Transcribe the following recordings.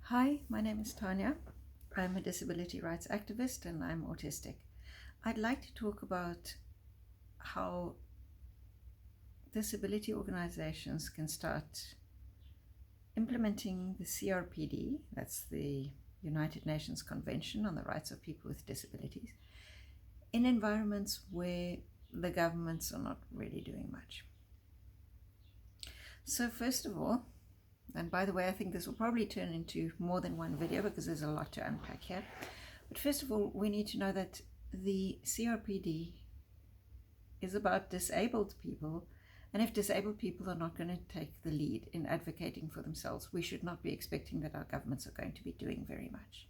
Hi, my name is Tanya. I'm a disability rights activist and I'm autistic. I'd like to talk about how disability organizations can start implementing the CRPD, that's the United Nations Convention on the Rights of People with Disabilities, in environments where the governments are not really doing much. So first of all, and by the way, I think this will probably turn into more than one video because there's a lot to unpack here. But first of all, we need to know that the CRPD is about disabled people, and if disabled people are not going to take the lead in advocating for themselves, we should not be expecting that our governments are going to be doing very much.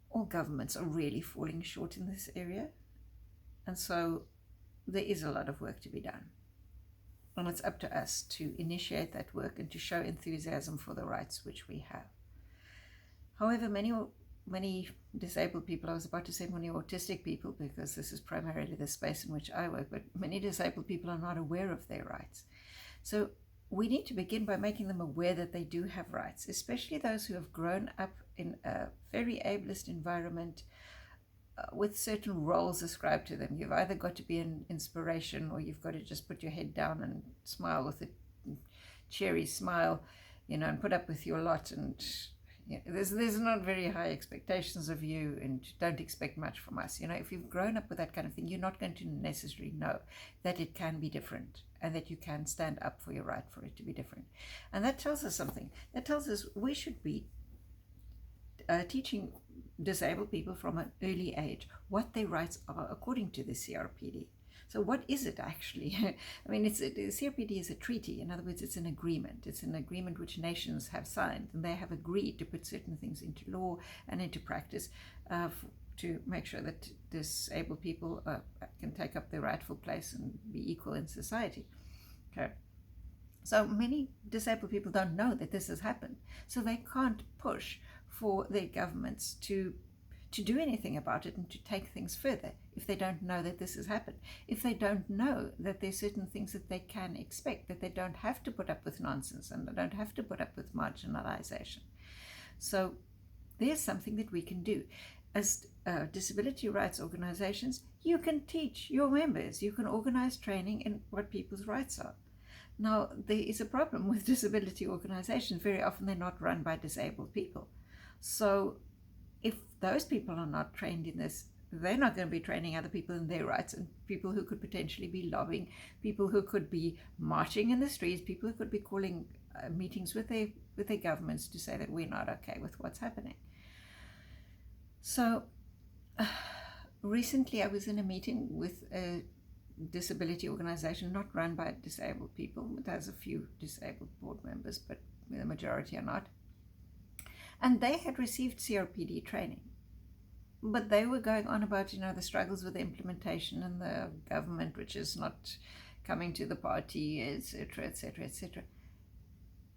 All governments are really falling short in this area, and so there is a lot of work to be done. And it's up to us to initiate that work and to show enthusiasm for the rights which we have. However, many disabled people, I was about to say many autistic people because this is primarily the space in which I work, but many disabled people are not aware of their rights. So we need to begin by making them aware that they do have rights, especially those who have grown up in a very ableist environment with certain roles ascribed to them. You've either got to be an inspiration or you've got to just put your head down and smile with a cheery smile, and put up with your lot. And there's not very high expectations of you, and don't expect much from us. If you've grown up with that kind of thing, you're not going to necessarily know that it can be different and that you can stand up for your right for it to be different. And that tells us something. That tells us we should be teaching disabled people from an early age what their rights are according to the CRPD. So what is it actually? I mean, the CRPD is a treaty. In other words, it's an agreement. It's an agreement which nations have signed, and they have agreed to put certain things into law and into practice to make sure that disabled people can take up their rightful place and be equal in society. Okay. So many disabled people don't know that this has happened, so they can't push for their governments to do anything about it and to take things further if they don't know that this has happened, if they don't know that there's certain things that they can expect, that they don't have to put up with nonsense and they don't have to put up with marginalization. So there's something that we can do. As disability rights organizations, you can teach your members, you can organize training in what people's rights are. Now, there is a problem with disability organizations. Very often they're not run by disabled people. So if those people are not trained in this, they're not going to be training other people in their rights, and people who could potentially be lobbying, people who could be marching in the streets, people who could be calling meetings with their governments to say that we're not okay with what's happening. So recently I was in a meeting with a disability organization not run by disabled people. It has a few disabled board members, but the majority are not. And they had received CRPD training, but they were going on about the struggles with the implementation and the government which is not coming to the party, etc., etc., etc.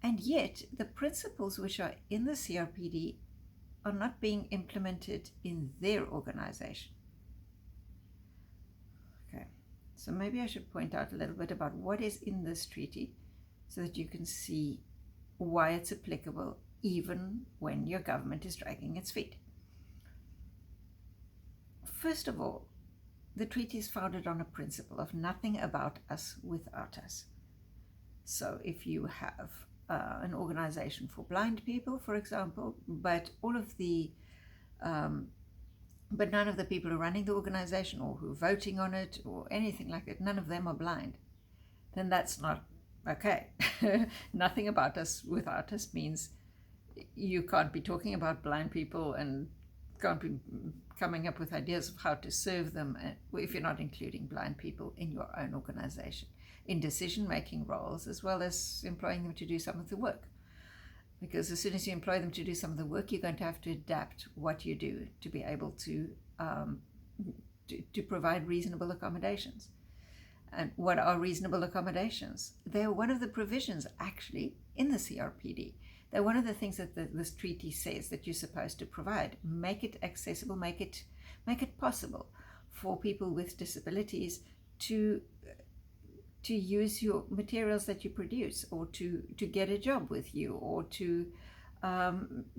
And yet the principles which are in the CRPD are not being implemented in their organization. So maybe I should point out a little bit about what is in this treaty so that you can see why it's applicable even when your government is dragging its feet. First of all, the treaty is founded on a principle of nothing about us without us. So if you have an organization for blind people, for example, but none of the people who are running the organization or who are voting on it or anything like that, none of them are blind, then that's not okay. Nothing about us without us means you can't be talking about blind people and can't be coming up with ideas of how to serve them if you're not including blind people in your own organization, in decision-making roles, as well as employing them to do some of the work. Because as soon as you employ them to do some of the work, you're going to have to adapt what you do to be able to provide reasonable accommodations. And what are reasonable accommodations? They're one of the provisions actually in the CRPD. They're one of the things that this treaty says that you're supposed to provide. Make it accessible, make it possible for people with disabilities to to use your materials that you produce, or to get a job with you, or to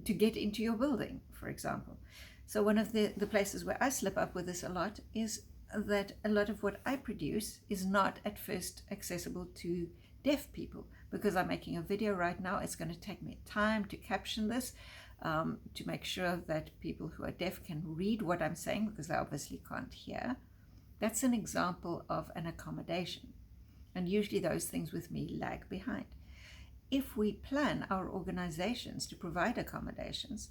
get into your building, for example. So one of the places where I slip up with this a lot is that a lot of what I produce is not at first accessible to deaf people. Because I'm making a video right now, it's going to take me time to caption this, to make sure that people who are deaf can read what I'm saying, because they obviously can't hear. That's an example of an accommodation. And usually those things with me lag behind. If we plan our organizations to provide accommodations,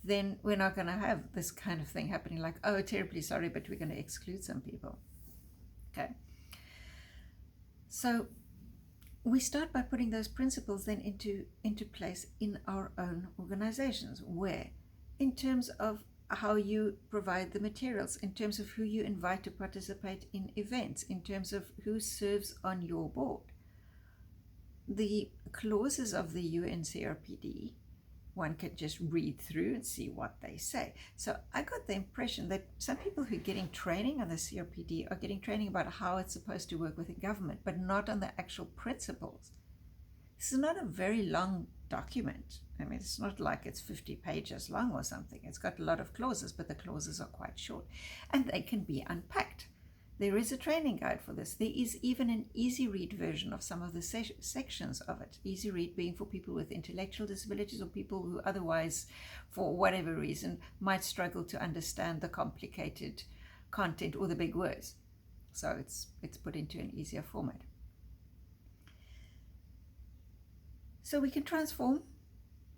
then we're not going to have this kind of thing happening like, oh, terribly sorry, but we're going to exclude some people. Okay. So we start by putting those principles then into place in our own organizations, where in terms of how you provide the materials, in terms of who you invite to participate in events, in terms of who serves on your board. The clauses of the UN CRPD, one can just read through and see what they say. So I got the impression that some people who are getting training on the CRPD are getting training about how it's supposed to work within government, but not on the actual principles. This is not a very long document. I mean, it's not like it's 50 pages long or something. It's got a lot of clauses, but the clauses are quite short, and they can be unpacked. There is a training guide for this. There is even an easy read version of some of the sections of it. Easy read being for people with intellectual disabilities, or people who otherwise, for whatever reason, might struggle to understand the complicated content or the big words. So it's put into an easier format. So we can transform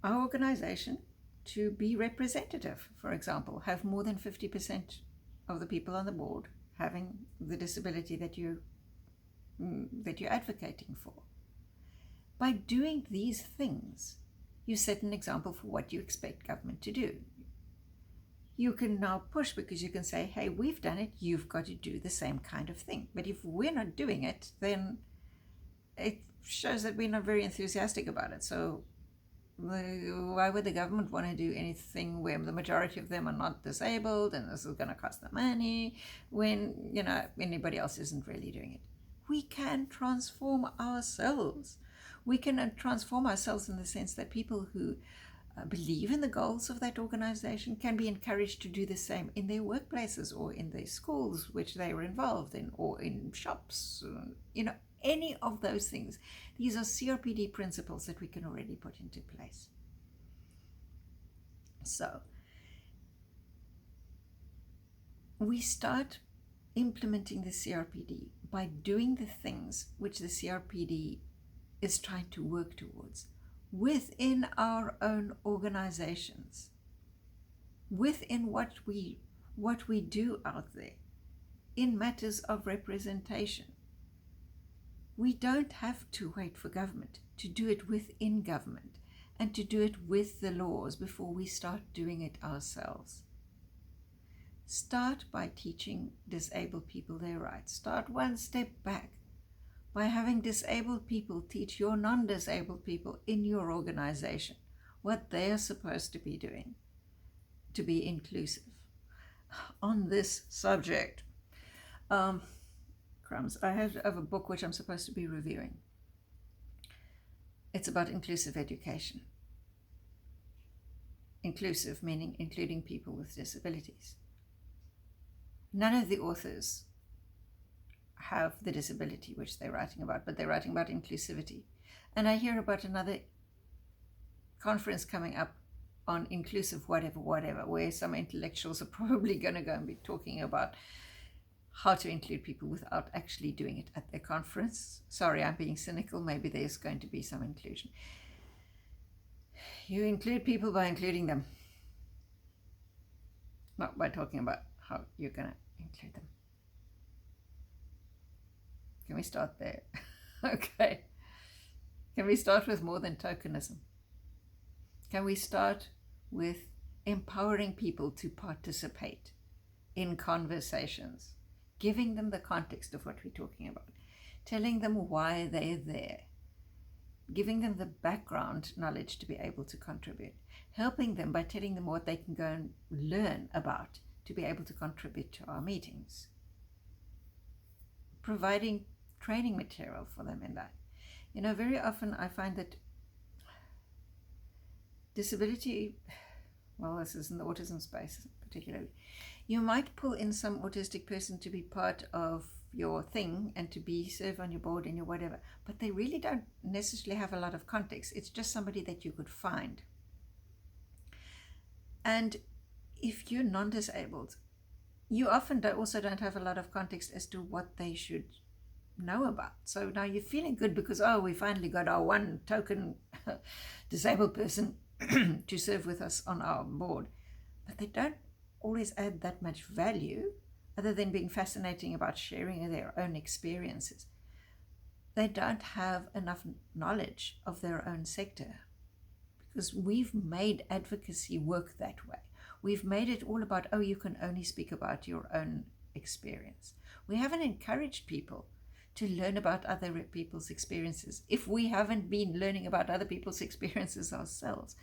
our organization to be representative. For example, have more than 50% of the people on the board having the disability that you're advocating for. By doing these things, you set an example for what you expect government to do. You can now push, because you can say, hey, we've done it, you've got to do the same kind of thing. But if we're not doing it, then it shows that we're not very enthusiastic about it. So why would the government want to do anything where the majority of them are not disabled, and this is going to cost them money, when anybody else isn't really doing it? We can transform ourselves. We can transform ourselves in the sense that people who believe in the goals of that organization can be encouraged to do the same in their workplaces, or in their schools which they were involved in, or in shops, any of those things. These are CRPD principles that we can already put into place. So we start implementing the CRPD by doing the things which the CRPD is trying to work towards within our own organizations, within what we do out there in matters of representation. We don't have to wait for government to do it within government and to do it with the laws before we start doing it ourselves. Start by teaching disabled people their rights. Start one step back by having disabled people teach your non-disabled people in your organization what they are supposed to be doing to be inclusive. On this subject, I have a book which I'm supposed to be reviewing. It's about inclusive education. Inclusive meaning including people with disabilities. None of the authors have the disability which they're writing about, but they're writing about inclusivity. And I hear about another conference coming up on inclusive whatever, where some intellectuals are probably going to go and be talking about how to include people without actually doing it at their conference. Sorry, I'm being cynical. Maybe there's going to be some inclusion. You include people by including them, not by talking about how you're going to include them. Can we start there? Okay. Can we start with more than tokenism? Can we start with empowering people to participate in conversations? Giving them the context of what we're talking about, telling them why they're there, giving them the background knowledge to be able to contribute, helping them by telling them what they can go and learn about to be able to contribute to our meetings, providing training material for them in that. Very often I find that disability, well, this is in the autism space particularly, you might pull in some autistic person to be part of your thing and to be serve on your board and your whatever, but they really don't necessarily have a lot of context. It's just somebody that you could find. And if you're non-disabled, you often also don't have a lot of context as to what they should know about. So now you're feeling good because, we finally got our one token disabled person to serve with us on our board. But they don't always add that much value other than being fascinating about sharing their own experiences. They don't have enough knowledge of their own sector, because we've made advocacy work that way. We've made it all about, you can only speak about your own experience. We haven't encouraged people to learn about other people's experiences if we haven't been learning about other people's experiences ourselves.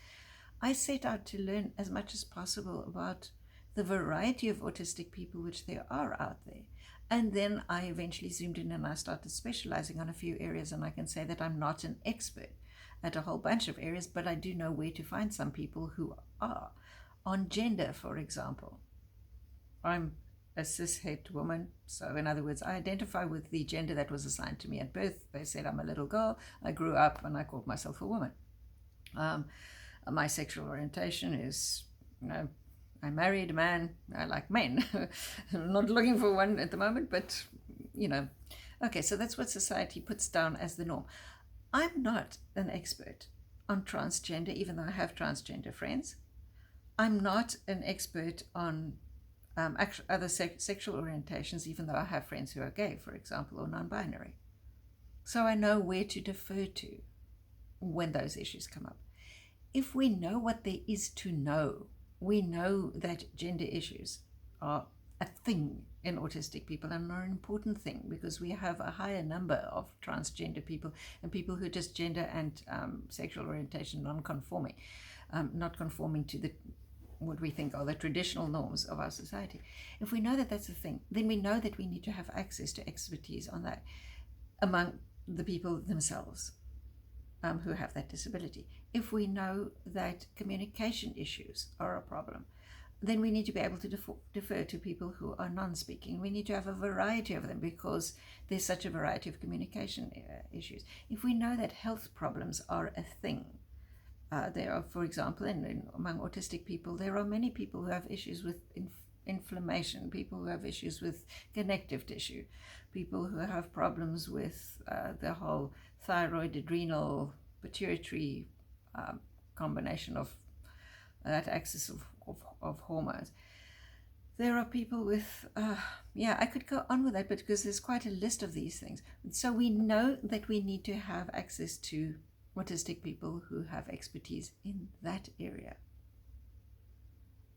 I set out to learn as much as possible about the variety of autistic people which there are out there. And then I eventually zoomed in and I started specializing on a few areas, and I can say that I'm not an expert at a whole bunch of areas, but I do know where to find some people who are. On gender, for example, I'm a cis-het woman, so in other words, I identify with the gender that was assigned to me at birth. They said I'm a little girl, I grew up and I called myself a woman. My sexual orientation is, I married a man, I like men. I'm not looking for one at the moment, but, okay, so that's what society puts down as the norm. I'm not an expert on transgender, even though I have transgender friends. I'm not an expert on other sexual orientations, even though I have friends who are gay, for example, or non-binary. So I know where to defer to when those issues come up. If we know what there is to know, we know that gender issues are a thing in autistic people and are an important thing, because we have a higher number of transgender people and people who are just gender and sexual orientation non-conforming, not conforming to what we think are the traditional norms of our society. If we know that that's a thing, then we know that we need to have access to expertise on that among the people themselves who have that disability. If we know that communication issues are a problem, then we need to be able to defer to people who are non-speaking. We need to have a variety of them because there's such a variety of communication issues. If we know that health problems are a thing, there are, for example, among autistic people, there are many people who have issues with inflammation, people who have issues with connective tissue, people who have problems with the whole thyroid, adrenal, pituitary combination of that axis of hormones. There are people with, I could go on with that, but because there's quite a list of these things. So we know that we need to have access to autistic people who have expertise in that area.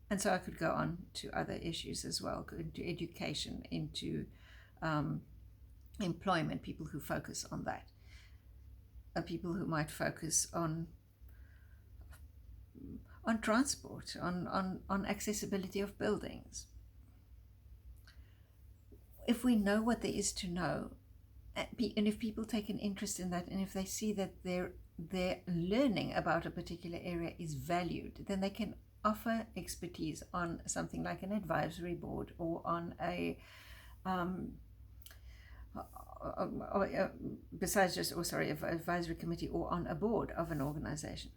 And so I could go on to other issues as well, into education, into employment, people who focus on that. People who might focus on transport, on accessibility of buildings. If we know what there is to know, and if people take an interest in that, and if they see that their learning about a particular area is valued, then they can offer expertise on something like an advisory board or on a advisory committee or on a board of an organization.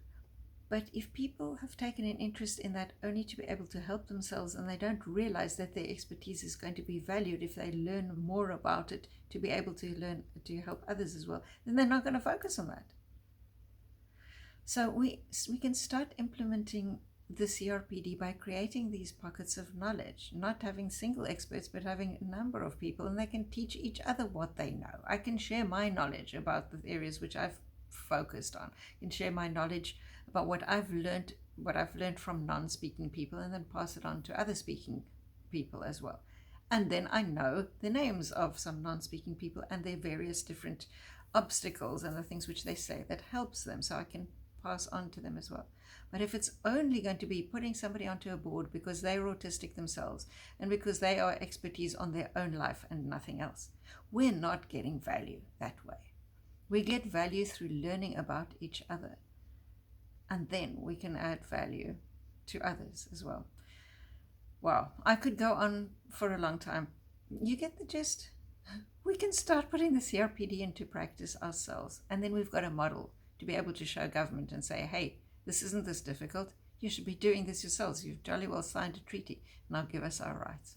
But if people have taken an interest in that only to be able to help themselves, and they don't realize that their expertise is going to be valued if they learn more about it to be able to learn to help others as well, then they're not going to focus on that. So we can start implementing the CRPD by creating these pockets of knowledge, not having single experts, but having a number of people, and they can teach each other what they know. I can share my knowledge about the areas which I've focused on. I can share my knowledge about what I've learned from non-speaking people, and then pass it on to other speaking people as well. And then I know the names of some non-speaking people and their various different obstacles and the things which they say that helps them, so I can pass on to them as well. But if it's only going to be putting somebody onto a board because they're autistic themselves and because they are expertise on their own life and nothing else, we're not getting value that way. We get value through learning about each other. And then we can add value to others as well. Wow, I could go on for a long time. You get the gist? We can start putting the CRPD into practice ourselves, and then we've got a model to be able to show government and say, hey, this isn't this difficult. You should be doing this yourselves. You've jolly well signed a treaty. Now give us our rights.